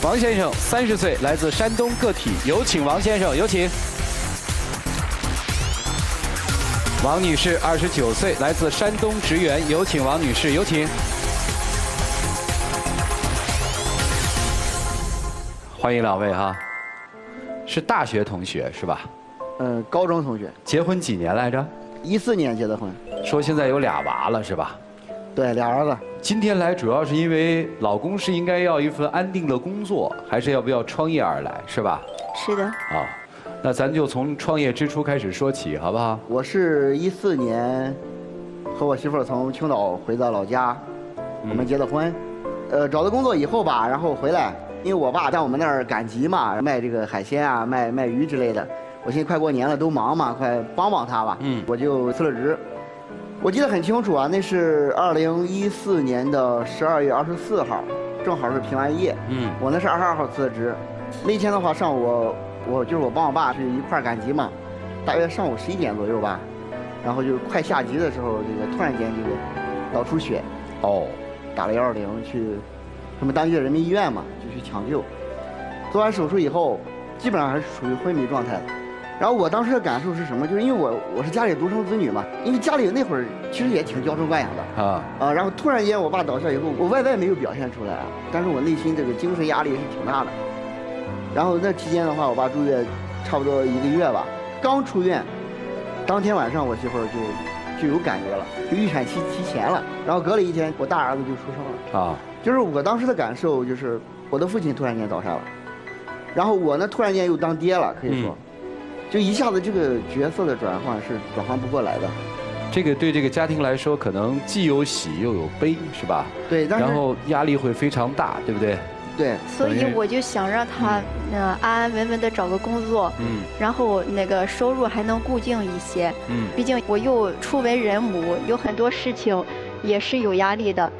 王先生30岁，来自山东个体，有请王先生，有请。王女士29岁，来自山东职员，有请王女士，有请。欢迎两位哈，是大学同学是吧？高中同学。结婚几年来着14年结的婚。说现在有2娃了是吧？对，俩儿子。今天来主要是因为老公是应该要一份安定的工作，还是要不要创业而来，是吧？是的。啊，那咱就从创业之初开始说起，好不好？我是14年和我媳妇儿从青岛回到老家，我们结的婚。找到工作以后吧，然后回来，因为我爸在我们那儿赶集嘛，卖这个海鲜啊，卖鱼之类的。我现在快过年了，都忙嘛，快帮帮他吧。我就辞了职。我记得很清楚啊，那是2014年的12月24号，正好是平安夜。我那是22号辞的职。那天的话，上午我就是我帮我爸去一块儿赶集嘛，大约上午11点左右吧，然后就快下集的时候，这个突然间这个脑出血。打了120去他们当地的人民医院嘛，就去抢救。做完手术以后，基本上还是处于昏迷状态。然后我当时的感受是什么？就是因为我是家里独生子女嘛，因为家里那会儿其实也挺娇生惯养的然后突然间我爸倒下以后，我外在没有表现出来，但是我内心这个精神压力是挺大的。然后那期间的话，我爸住院差不多1个月吧。刚出院，当天晚上我媳妇儿就有感觉了，就预产期提前了。然后隔了1天，我大儿子就出生了就是我当时的感受就是我的父亲突然间倒下了，然后我呢突然间又当爹了，可以说。就一下子这个角色的转换是转换不过来的，这个对这个家庭来说，可能既有喜又有悲，是吧？对，然后压力会非常大，对不对？对。所以我就想让他安安稳稳的找个工作，然后那个收入还能固定一些，毕竟我又初为人母，有很多事情也是有压力的，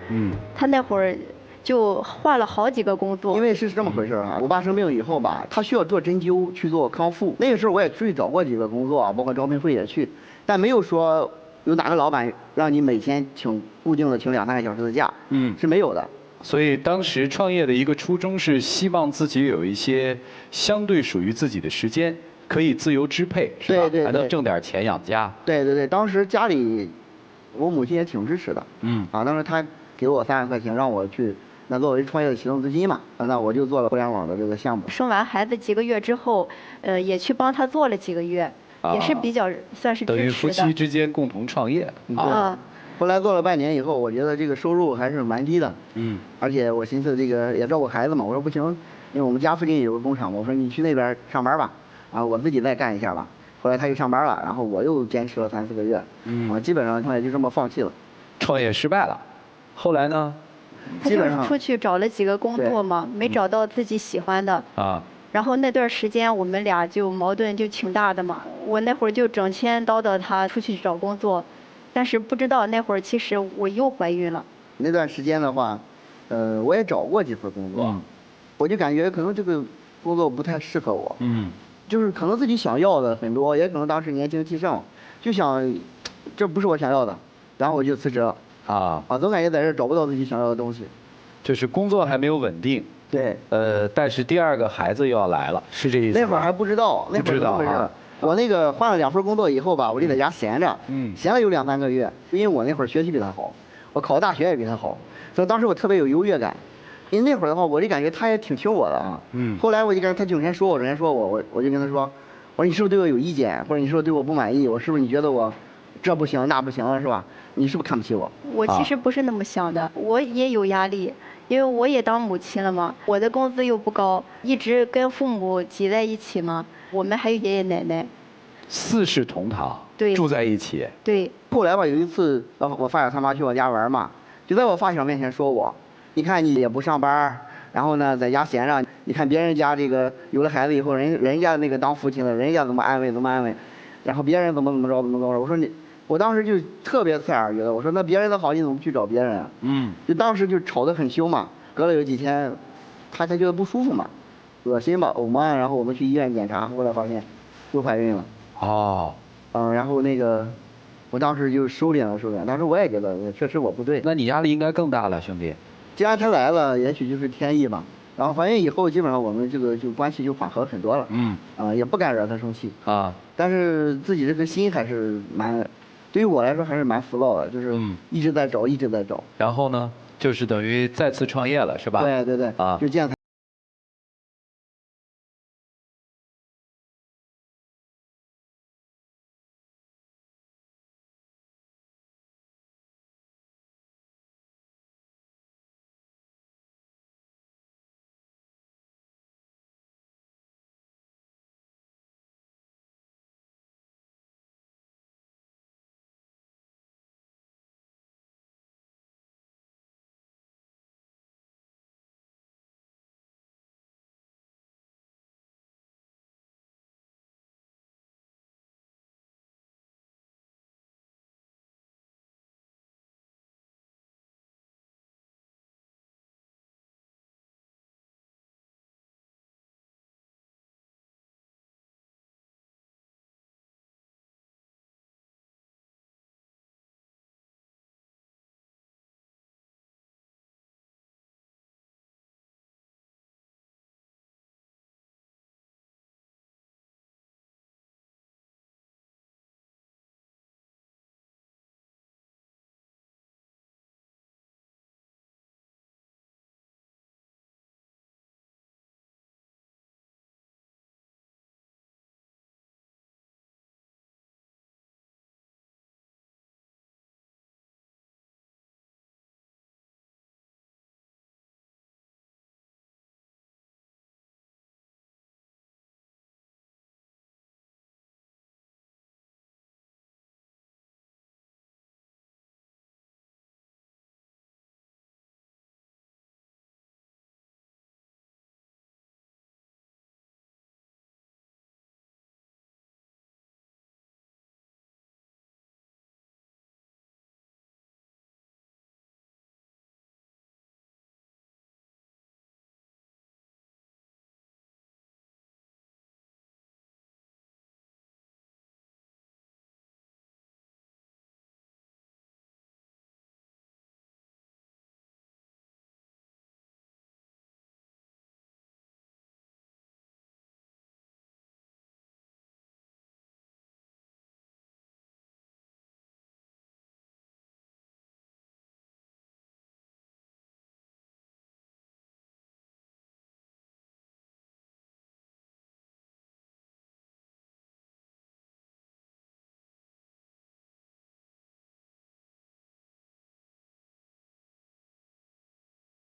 他那会儿。就换了好几个工作，因为是这么回事啊。我爸生病以后吧，他需要做针灸去做康复。那个时候我也出去找过几个工作啊，包括招聘会也去，但没有说有哪个老板让你每天固定的请2、3个小时的假，是没有的。所以当时创业的一个初衷是希望自己有一些相对属于自己的时间，可以自由支配，是吧？对，还能挣点钱养家。对，当时家里我母亲也挺支持的，当时她给我3万块钱让我去。那作为创业的启动资金嘛，那我就做了互联网的这个项目。生完孩子几个月之后，也去帮他做了几个月，也是比较算是支持的。等于夫妻之间共同创业。后来做了半年以后，我觉得这个收入还是蛮低的。而且我寻思这个也照顾孩子嘛，我说不行，因为我们家附近有个工厂嘛，我说你去那边上班吧，我自己再干一下吧。后来他去上班了，然后我又坚持了3、4个月，我基本上创业就这么放弃了。创业失败了，后来呢？他就是出去找了几个工作嘛，没找到自己喜欢的然后那段时间我们俩就矛盾就挺大的嘛。我那会儿就整天叨叨他出去找工作，但是不知道那会儿其实我又怀孕了。那段时间的话，我也找过几份工作，我就感觉可能这个工作不太适合我。就是可能自己想要的很多，也可能当时年轻气盛，就想这不是我想要的，然后我就辞职了。总感觉在这找不到自己想要的东西，就是工作还没有稳定。对。但是第2个孩子又要来了，是这意思吗？那会儿还不知道，那会儿怎么回事？我那个换了2份工作以后吧，我就在家闲着，闲了有2、3个月，因为我那会儿学习比他好，我考大学也比他好，所以当时我特别有优越感。因为那会儿的话，我就感觉他也挺听我的后来我就感觉他整天说我，我就跟他说，我说你是不是对我有意见，或者你是不是对我不满意？我是不是你觉得我这不行那不行是吧？你是不是看不起我？我其实不是那么想的，我也有压力，因为我也当母亲了嘛，我的工资又不高，一直跟父母挤在一起嘛，我们还有爷爷奶奶，4世同堂，对，住在一起。对。后来吧，有一次我发小他妈去我家玩嘛，就在我发小面前说我，你看你也不上班，然后呢在家闲着，你看别人家这个有了孩子以后，人家那个当父亲了，人家怎么安慰，然后别人怎么着，我说我当时就特别刺耳，觉得我说那别人的好你怎么不去找别人啊？就当时就吵得很凶嘛。隔了有几天，他才觉得不舒服嘛，恶心吧，呕嘛，然后我们去医院检查，后来发现又怀孕了。然后那个我当时就收敛了，当时我也觉得确实我不对。那你压力应该更大了，兄弟。既然他来了，也许就是天意吧。然后怀孕以后，基本上我们这个就关系就缓和很多了。也不敢惹她生气。但是自己这个心还是蛮，对于我来说还是蛮浮躁的，就是一直在找，一直在找。然后呢，就是等于再次创业了，是吧？对对对。就这样。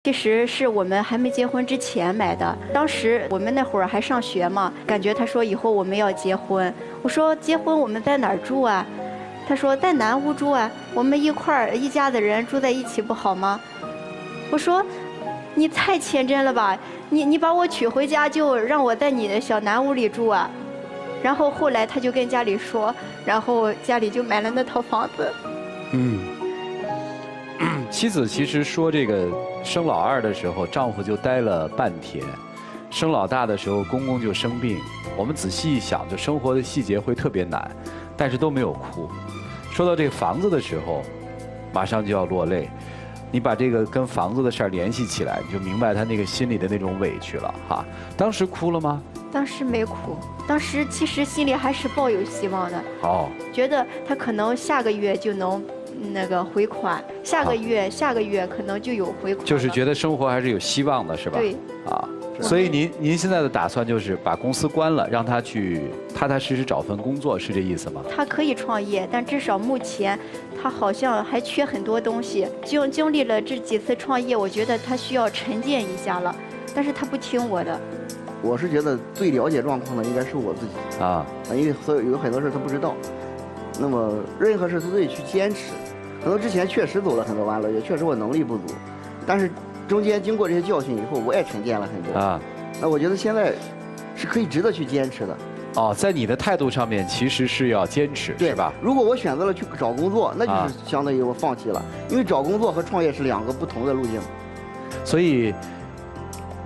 其实是我们还没结婚之前买的，当时我们那会儿还上学嘛，感觉他说以后我们要结婚，我说结婚我们在哪儿住啊？他说在南屋住啊，我们一家的人住在一起不好吗？我说你太天真了吧，你把我娶回家就让我在你的小南屋里住啊？然后后来他就跟家里说，然后家里就买了那套房子。妻子其实说这个生老二的时候，丈夫就待了半天；生老大的时候，公公就生病。我们仔细一想，就生活的细节会特别难，但是都没有哭。说到这个房子的时候，马上就要落泪。你把这个跟房子的事儿联系起来，你就明白他那个心里的那种委屈了哈。当时哭了吗？当时没哭，当时其实心里还是抱有希望的。觉得他可能下个月就能那个回款，下个月可能就有回款。就是觉得生活还是有希望的，是吧？对。所以您现在的打算就是把公司关了，让他去踏踏实实找份工作，是这意思吗？他可以创业，但至少目前他好像还缺很多东西。经历了这几次创业，我觉得他需要沉淀一下了，但是他不听我的。我是觉得最了解状况的应该是我自己因为有很多事他不知道。那么任何事他都得去坚持。可能之前确实走了很多弯路，也确实我能力不足，但是中间经过这些教训以后，我也沉淀了很多那我觉得现在是可以值得去坚持的。在你的态度上面其实是要坚持，是吧？如果我选择了去找工作，那就是相当于我放弃了，因为找工作和创业是两个不同的路径。所以，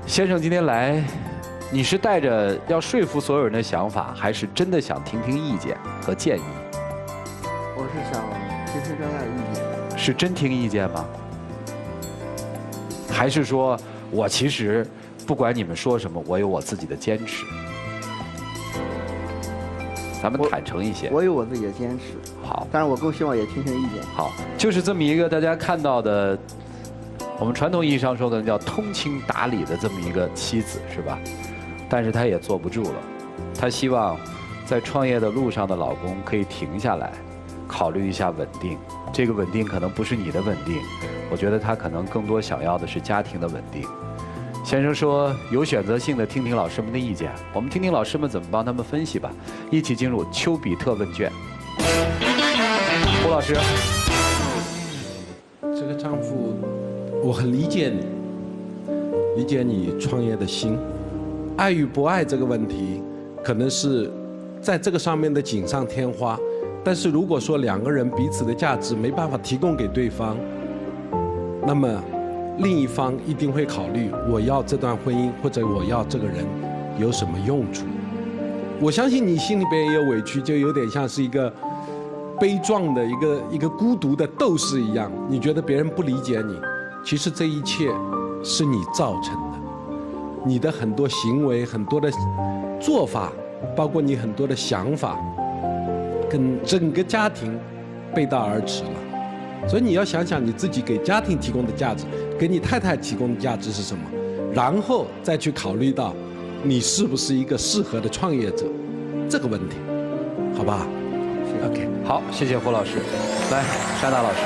先生今天来，你是带着要说服所有人的想法，还是真的想听听意见和建议？我是想听听专家的意见。是真听意见吗？还是说我其实不管你们说什么，我有我自己的坚持。咱们坦诚一些。我有我自己的坚持。好，但是我更希望也听听意见。好，就是这么一个大家看到的，我们传统意义上说的叫通情达理的这么一个妻子，是吧？但是她也坐不住了，她希望在创业的路上的老公可以停下来，考虑一下稳定。这个稳定可能不是你的稳定，我觉得她可能更多想要的是家庭的稳定。先生说有选择性的听听老师们的意见，我们听听老师们怎么帮他们分析吧。一起进入丘比特问卷。胡老师，这个丈夫，我很理解你，理解你创业的心。爱与不爱这个问题，可能是在这个上面的锦上添花。但是如果说两个人彼此的价值没办法提供给对方，那么另一方一定会考虑，我要这段婚姻或者我要这个人有什么用处。我相信你心里边也有委屈，就有点像是一个悲壮的一个孤独的斗士一样，你觉得别人不理解你，其实这一切是你造成的，你的很多行为、很多的做法，包括你很多的想法，跟整个家庭背道而驰了。所以你要想想你自己给家庭提供的价值，给你太太提供的价值是什么，然后再去考虑到你是不是一个适合的创业者这个问题，好不好？ OK， 好，谢谢胡老师。来，山大老师，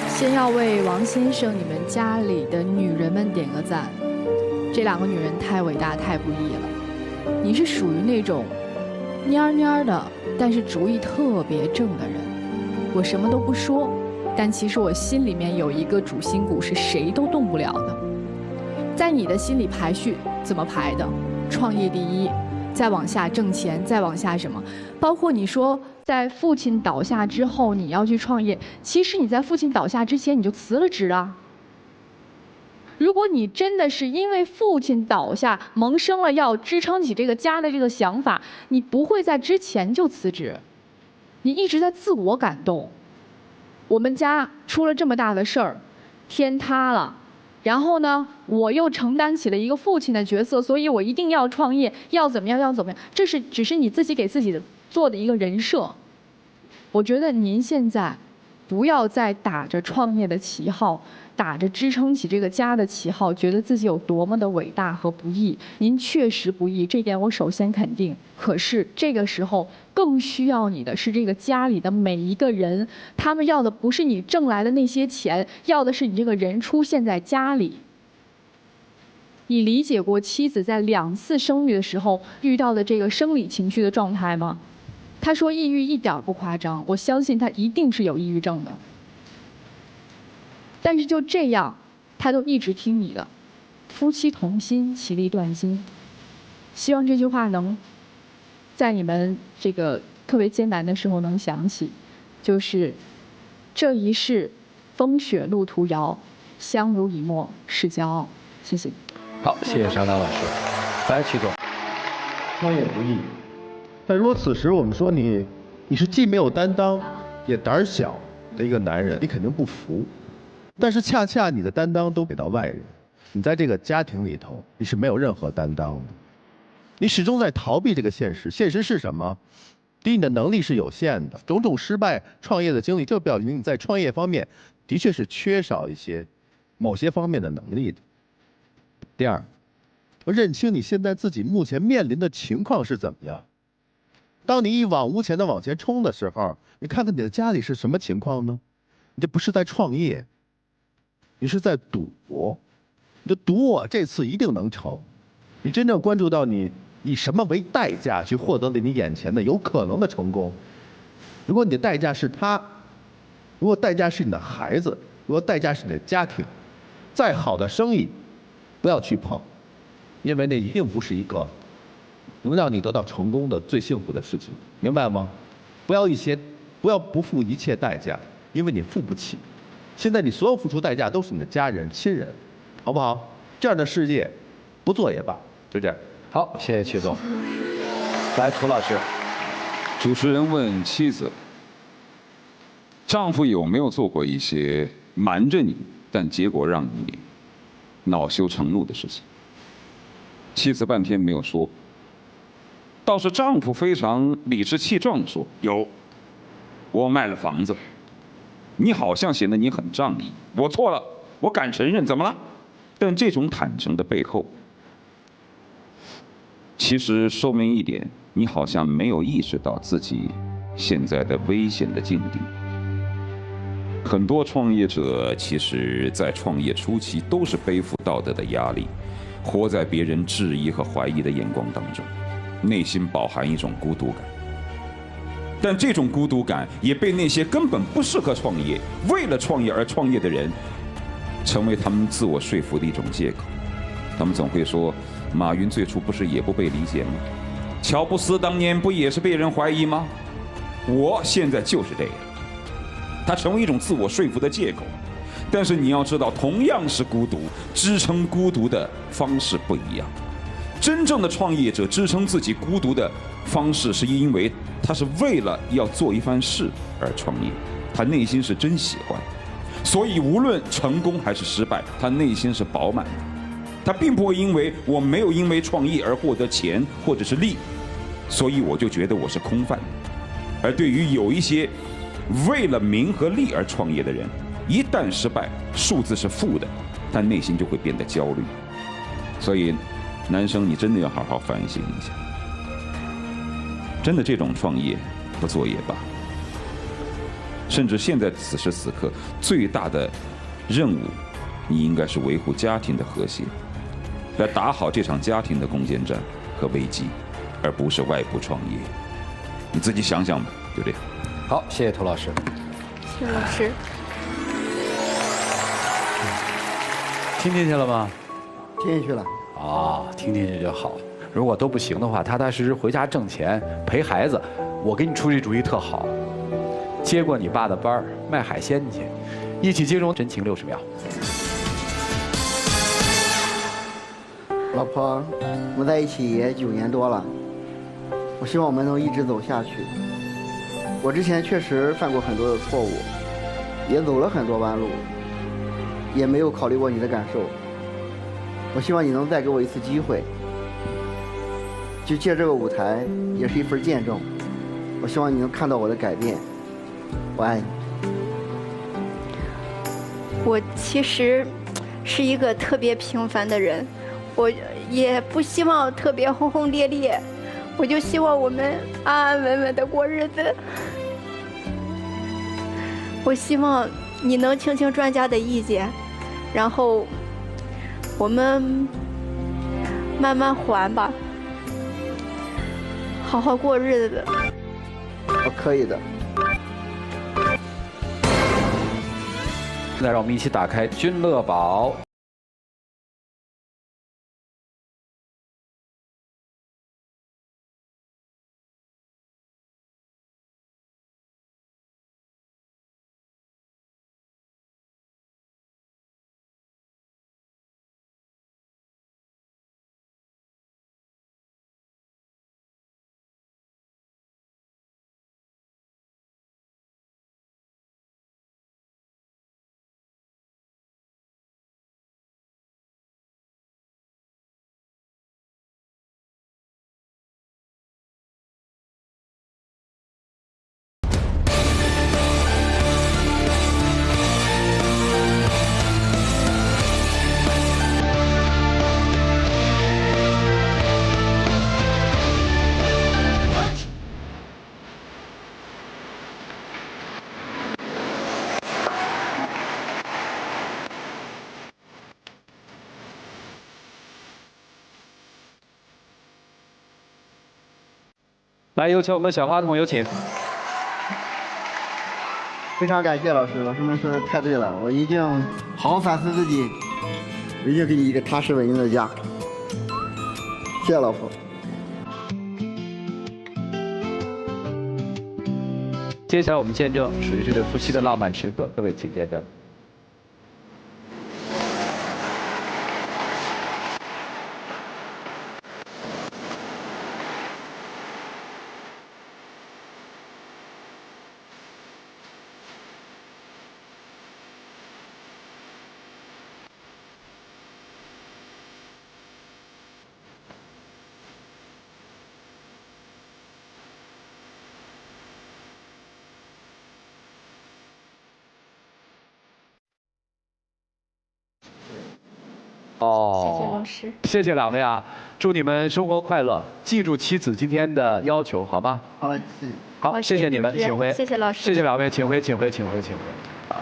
先要为王先生你们家里的女人们点个赞，这两个女人太伟大太不易了。你是属于那种蔫蔫的，但是主意特别正的人。我什么都不说，但其实我心里面有一个主心骨是谁都动不了的。在你的心里排序怎么排的？创业第一，再往下挣钱，再往下什么？包括你说在父亲倒下之后你要去创业，其实你在父亲倒下之前你就辞了职啊。如果你真的是因为父亲倒下萌生了要支撑起这个家的这个想法，你不会在之前就辞职，你一直在自我感动。我们家出了这么大的事儿，天塌了，然后呢，我又承担起了一个父亲的角色，所以我一定要创业，要怎么样，要怎么样，这是只是你自己给自己做的一个人设。我觉得您现在不要再打着创业的旗号，打着支撑起这个家的旗号，觉得自己有多么的伟大和不易。您确实不易，这点我首先肯定。可是这个时候更需要你的是这个家里的每一个人，他们要的不是你挣来的那些钱，要的是你这个人出现在家里。你理解过妻子在2次生育的时候遇到的这个生理情绪的状态吗？他说抑郁一点不夸张，我相信他一定是有抑郁症的。但是就这样，他都一直听你的，夫妻同心，其利断金。希望这句话能在你们这个特别艰难的时候能想起，就是这一世风雪路途遥，相濡以沫是骄傲。谢谢。好，谢谢山大老师。来，曲总，创业不易，但如果此时我们说你是既没有担当，也胆小的一个男人，你肯定不服。但是恰恰你的担当都给到外人，你在这个家庭里头你是没有任何担当的，你始终在逃避这个现实。现实是什么？第一，你的能力是有限的，种种失败创业的经历就表明你在创业方面的确是缺少一些某些方面的能力的。第二，认清你现在自己目前面临的情况是怎么样。当你一往无前的往前冲的时候，你看看你的家里是什么情况呢？你这不是在创业，你是在赌博。你就赌我这次一定能成。你真正关注到你以什么为代价去获得了你眼前的有可能的成功。如果你的代价是他，如果代价是你的孩子，如果代价是你的家庭，再好的生意不要去碰，因为那一定不是一个能让你得到成功的最幸福的事情，明白吗？不要不付一切代价，因为你付不起。现在你所有付出代价都是你的家人亲人，好不好？这样的事业不做也罢，就这样。好，谢谢曲总。来，涂老师。主持人问妻子，丈夫有没有做过一些瞒着你，但结果让你恼羞成怒的事情？妻子半天没有说，倒是丈夫非常理直气壮地说：“有，我卖了房子。你好像显得你很仗义，我错了，我敢承认，怎么了？”但这种坦诚的背后，其实说明一点，你好像没有意识到自己现在的危险的境地。很多创业者其实在创业初期都是背负道德的压力，活在别人质疑和怀疑的眼光当中，内心饱含一种孤独感。但这种孤独感也被那些根本不适合创业、为了创业而创业的人，成为他们自我说服的一种借口。他们总会说，马云最初不是也不被理解吗？乔布斯当年不也是被人怀疑吗？我现在就是这样。它成为一种自我说服的借口。但是你要知道，同样是孤独，支撑孤独的方式不一样。真正的创业者支撑自己孤独的方式，是因为他是为了要做一番事而创业，他内心是真喜欢，所以无论成功还是失败，他内心是饱满的。他并不会因为我没有因为创业而获得钱或者是利，所以我就觉得我是空泛的。而对于有一些为了名和利而创业的人，一旦失败，数字是负的，他内心就会变得焦虑。所以男生，你真的要好好反省一下，真的这种创业不做也罢。甚至现在此时此刻最大的任务，你应该是维护家庭的和谐，来打好这场家庭的攻坚战和危机，而不是外部创业。你自己想想吧，就这样。好，谢谢涂老师。谢谢老师。听进去了吗？听进去了。啊，听进去就好。如果都不行的话，踏踏实实回家挣钱陪孩子。我给你出这主意特好，接过你爸的班儿，卖海鲜去，一起金融真情60秒。老婆，我们在一起也9年多了，我希望我们能一直走下去。我之前确实犯过很多的错误，也走了很多弯路，也没有考虑过你的感受。我希望你能再给我一次机会，就借这个舞台，也是一份见证。我希望你能看到我的改变。我爱你。我其实是一个特别平凡的人，我也不希望特别轰轰烈烈，我就希望我们安安稳稳的过日子。我希望你能听听专家的意见，然后我们慢慢还吧，好好过日子。可以的。现在让我们一起打开君乐宝。来，有请我们的小话筒，有请。非常感谢老师，老师们说的太对了，我一定好好反思自己，我一定给你一个踏实稳定的家。谢谢老婆。接下来我们见证属于这对夫妻的浪漫时刻，各位请见证。谢谢老师。谢谢两位啊，祝你们生活快乐，记住妻子今天的要求，好吗？好，好，谢谢你们，请回。谢谢老师。谢谢两位，请回。啊。